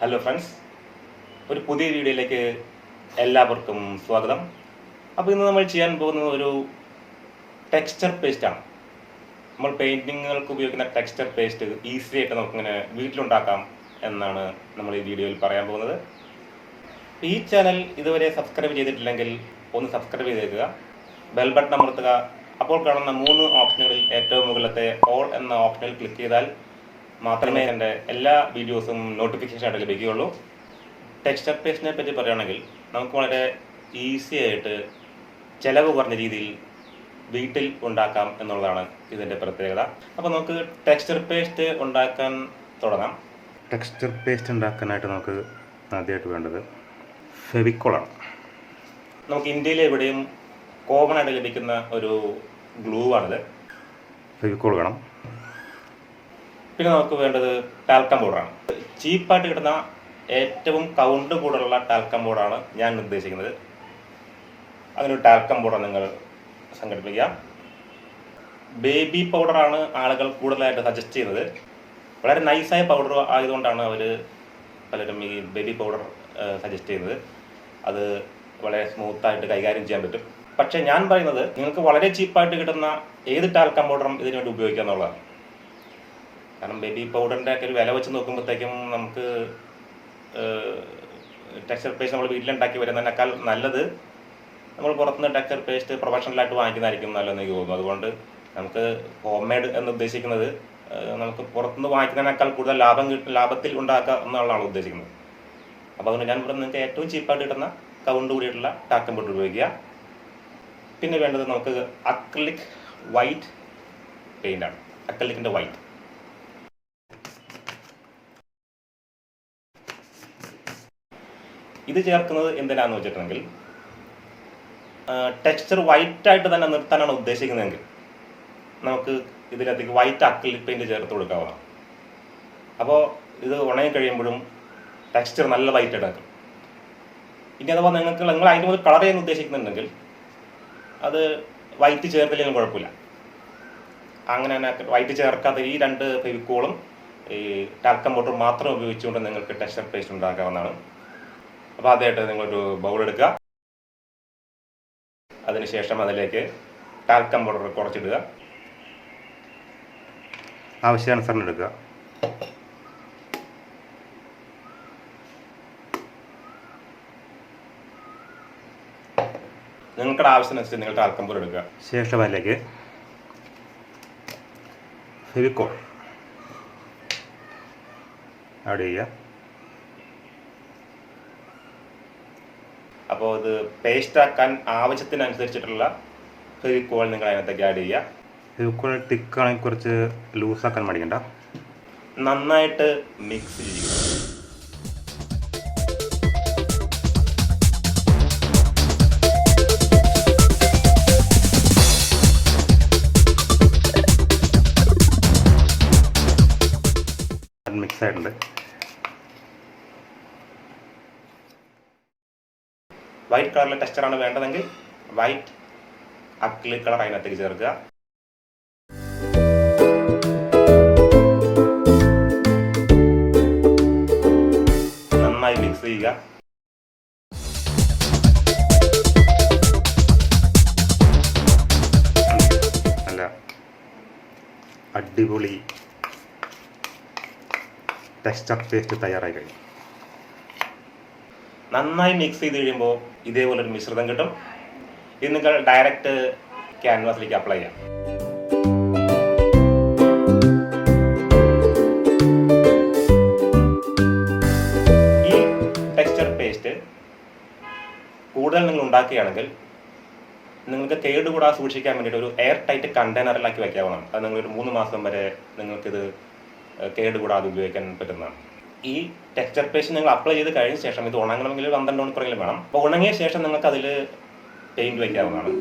Hello friends, ഒരു പുതിയ വീഡിയോയിലേക്ക് എല്ലാവർക്കും സ്വാഗതം. അപ്പോൾ ഇന്ന് നമ്മൾ ചെയ്യാൻ പോകുന്നത് ഒരു ടെക്സ്ചർ പേസ്റ്റാണ്. നമ്മൾ പെയിൻറ്റിങ്ങുകൾക്ക് ഉപയോഗിക്കുന്ന ടെക്സ്ചർ പേസ്റ്റ് ഈസി ആയിട്ട് നമുക്കിങ്ങനെ വീട്ടിലുണ്ടാക്കാം എന്നാണ് നമ്മൾ ഈ വീഡിയോയിൽ പറയാൻ പോകുന്നത്. ഈ ചാനൽ ഇതുവരെ സബ്സ്ക്രൈബ് ചെയ്തിട്ടില്ലെങ്കിൽ ഒന്ന് സബ്സ്ക്രൈബ് ചെയ്തേക്കുക, ബെൽ ബട്ടൺ അമർത്തുക. അപ്പോൾ കാണുന്ന 3 ഓപ്ഷനുകളിൽ ഏറ്റവും മുകളിലത്തെ ഓൾ എന്ന ഓപ്ഷനിൽ ക്ലിക്ക് ചെയ്താൽ മാത്രമേ എൻ്റെ എല്ലാ വീഡിയോസും നോട്ടിഫിക്കേഷൻ ആയിട്ട് ലഭിക്കുകയുള്ളൂ. ടെക്സ്ചർ പേസ്റ്റിനെ പറ്റി പറയുകയാണെങ്കിൽ നമുക്ക് വളരെ ഈസി ആയിട്ട് ചിലവ് കുറഞ്ഞ രീതിയിൽ വീട്ടിൽ ഉണ്ടാക്കാം എന്നുള്ളതാണ് ഇതിൻ്റെ പ്രത്യേകത. അപ്പോൾ നമുക്ക് ടെക്സ്ചർ പേസ്റ്റ് ഉണ്ടാക്കാൻ തുടങ്ങാം. ടെക്സ്ചർ പേസ്റ്റ് ഉണ്ടാക്കാനായിട്ട് നമുക്ക് ആദ്യമായിട്ട് വേണ്ടത് ഫെവിക്കോളാണ്. നമുക്ക് ഇന്ത്യയിൽ എവിടെയും കോമൺ ആയിട്ട് ലഭിക്കുന്ന ഒരു ഗ്ലൂ ആണിത്. ഫെവിക്കോൾ വേണം. പിന്നെ നമുക്ക് വേണ്ടത് ടാൽക്കം പൗഡറാണ്. ചീപ്പായിട്ട് കിട്ടുന്ന ഏറ്റവും കൗണ്ട് കൂടുതലുള്ള ടാൽക്കം പൗഡറാണ് ഞാൻ നിർദ്ദേശിക്കുന്നത്. അതിനൊരു ടാൽക്കം പൗഡർ നിങ്ങൾ സംഘടിപ്പിക്കുക. ബേബി പൗഡറാണ് ആളുകൾ കൂടുതലായിട്ട് സജസ്റ്റ് ചെയ്യുന്നത്. വളരെ നൈസായ പൗഡർ ആയതുകൊണ്ടാണ് അവർ പലരും ഈ ബേബി പൗഡർ സജസ്റ്റ് ചെയ്യുന്നത്. അത് വളരെ സ്മൂത്തായിട്ട് കൈകാര്യം ചെയ്യാൻ പറ്റും. പക്ഷേ ഞാൻ പറയുന്നത് നിങ്ങൾക്ക് വളരെ ചീപ്പായിട്ട് കിട്ടുന്ന ഏത് ടാൽക്കം പൗഡറും ഇതിനു വേണ്ടി ഉപയോഗിക്കുക എന്നുള്ളതാണ്. കാരണം ബേബി പൗഡറിൻ്റെ ഒക്കെ ഒരു വില വെച്ച് നോക്കുമ്പോഴത്തേക്കും നമുക്ക് ടെക്സ്ചർ പേസ്റ്റ് നമ്മൾ വീട്ടിലുണ്ടാക്കി വരുന്നതിനേക്കാൾ നല്ലത് നമ്മൾ പുറത്തുനിന്ന് ടെക്സ്ചർ പേസ്റ്റ് പ്രൊഫഷണലായിട്ട് വാങ്ങിക്കുന്നതായിരിക്കും നല്ലതെന്ന് എനിക്ക് തോന്നുന്നു. അതുകൊണ്ട് നമുക്ക് ഹോം മെയ്ഡ് എന്ന് ഉദ്ദേശിക്കുന്നത് നമുക്ക് പുറത്തുനിന്ന് വാങ്ങിക്കുന്നതിനേക്കാൾ കൂടുതൽ ലാഭത്തിൽ ഉണ്ടാക്കുക എന്നുള്ളതാണ് ഉദ്ദേശിക്കുന്നത്. അപ്പോൾ അതുകൊണ്ട് ഞാൻ പറയുന്നത് നിങ്ങൾക്ക് ഏറ്റവും ചീപ്പായിട്ട് കിട്ടുന്ന കൗണ്ട് കൂടിയിട്ടുള്ള ടാൽക്കം പൗഡർ ഉപയോഗിക്കുക. പിന്നെ വേണ്ടത് നമുക്ക് അക്രിലിക് വൈറ്റ് പെയിൻ്റാണ്. അക്രിലിക്കിൻ്റെ വൈറ്റ്. ഇത് ചേർക്കുന്നത് എന്തിനാന്ന് വെച്ചിട്ടുണ്ടെങ്കിൽ ടെക്സ്ചർ വൈറ്റായിട്ട് തന്നെ നിർത്താനാണ് ഉദ്ദേശിക്കുന്നതെങ്കിൽ നമുക്ക് ഇതിനകത്തേക്ക് വൈറ്റ് അക്രിലിക് പെയിൻറ്റ് ചേർത്ത് കൊടുക്കാവുന്നതാണ്. അപ്പോൾ ഇത് ഉണങ്ങി കഴിയുമ്പോഴും ടെക്സ്ചർ നല്ല വൈറ്റായിട്ട് നിൽക്കും. ഇനി അഥവാ നിങ്ങൾ അതിൻ്റെ മുതൽ കളർ ചെയ്യാൻ ഉദ്ദേശിക്കുന്നുണ്ടെങ്കിൽ അത് വൈറ്റ് ചേർത്തില്ലെങ്കിലും കുഴപ്പമില്ല. അങ്ങനെ തന്നെ വൈറ്റ് ചേർക്കാത്ത ഈ 2 ഫെവിക്കോളും ഈ ടാൽക്കം പൗഡർ മാത്രം ഉപയോഗിച്ചുകൊണ്ട് നിങ്ങൾക്ക് ടെക്സ്ചർ പേസ്റ്റ് ഉണ്ടാക്കാവുന്നതാണ്. അപ്പോൾ ആദ്യമായിട്ട് നിങ്ങളൊരു ബൗൾ എടുക്കുക. അതിനുശേഷം അതിലേക്ക് ടാൽക്കം പൗഡർ കുറച്ചിടുക. ആവശ്യാനുസരണം എടുക്കുക. നിങ്ങളുടെ ആവശ്യത്തിനനുസരിച്ച് നിങ്ങൾ ടാൽക്കം പൗഡർ എടുക്കുക. ശേഷം അതിലേക്ക് ഫെവിക്കോൾ ആഡ് ചെയ്യുക. അപ്പോൾ ഇത് പേസ്റ്റ് ആക്കാൻ ആവശ്യത്തിനനുസരിച്ചിട്ടുള്ള ഫെവിക്കോൾ നിങ്ങൾ അതിനകത്തേക്ക് ആഡ് ചെയ്യുക. ഫെവിക്കോൾ തിക്കാണെങ്കിൽ കുറച്ച് ലൂസാക്കാൻ മടിക്കണ്ട. നന്നായിട്ട് മിക്സ് ചെയ്യുക. മിക്സ് ആയിട്ടുണ്ട്. വൈറ്റ് കളറിലെ ടെക്സ്ചറാണ് വേണ്ടതെങ്കിൽ വൈറ്റ് അക്രിലിക് കളർ അതിനകത്തേക്ക് ചേർക്കുക. നന്നായി മിക്സ് ചെയ്യുക. നല്ല അടിപൊളി ടെക്സ്ചർ പേസ്റ്റ് തയ്യാറായി കഴിഞ്ഞു. നന്നായി മിക്സ് ചെയ്ത് കഴിയുമ്പോൾ ഇതേപോലൊരു മിശ്രിതം കിട്ടും. ഇത് നിങ്ങൾ ഡയറക്റ്റ് ക്യാൻവാസിലേക്ക് അപ്ലൈ ചെയ്യാം. ഈ ടെക്സ്ചർ പേസ്റ്റ് കൂടുതൽ നിങ്ങൾ ഉണ്ടാക്കുകയാണെങ്കിൽ നിങ്ങൾക്ക് കേടുകൂടാതെ സൂക്ഷിക്കാൻ വേണ്ടിയിട്ട് ഒരു എയർ ടൈറ്റ് കണ്ടെയ്നറിലാക്കി വയ്ക്കാവുന്നതാണ്. അത് നിങ്ങളൊരു 3 മാസം വരെ നിങ്ങൾക്കിത് കേടുകൂടാതെ ഉപയോഗിക്കാൻ പറ്റുന്നതാണ്. ഈ ടെക്സ്ചർ പേസ്റ്റ് നിങ്ങൾ അപ്ലൈ ചെയ്ത് കഴിഞ്ഞ ശേഷം ഇത് ഉണങ്ങണമെങ്കിൽ 12 മണിക്കൂറെങ്കിലും വേണം. അപ്പോൾ ഉണങ്ങിയ ശേഷം നിങ്ങൾക്ക് അതിൽ പെയിൻറ്റ് വയ്ക്കാവുന്നതാണ്.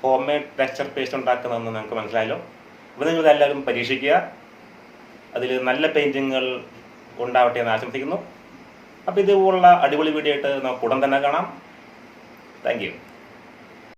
ഹോം മെയ്ഡ് ടെക്സ്ചർ പേസ്റ്റ് ഉണ്ടാക്കുന്നതെന്ന് നിങ്ങൾക്ക് മനസ്സിലായല്ലോ. അപ്പോൾ നിങ്ങൾ എല്ലാവരും പരീക്ഷിക്കുക. അതിൽ നല്ല പെയിൻറ്റിങ്ങുകൾ ഉണ്ടാവട്ടെ എന്ന് ആശംസിക്കുന്നു. അപ്പോൾ ഇതുപോലുള്ള അടിപൊളി വീഡിയോ ആയിട്ട് നമുക്ക് ഉടൻ തന്നെ കാണാം. Thank you.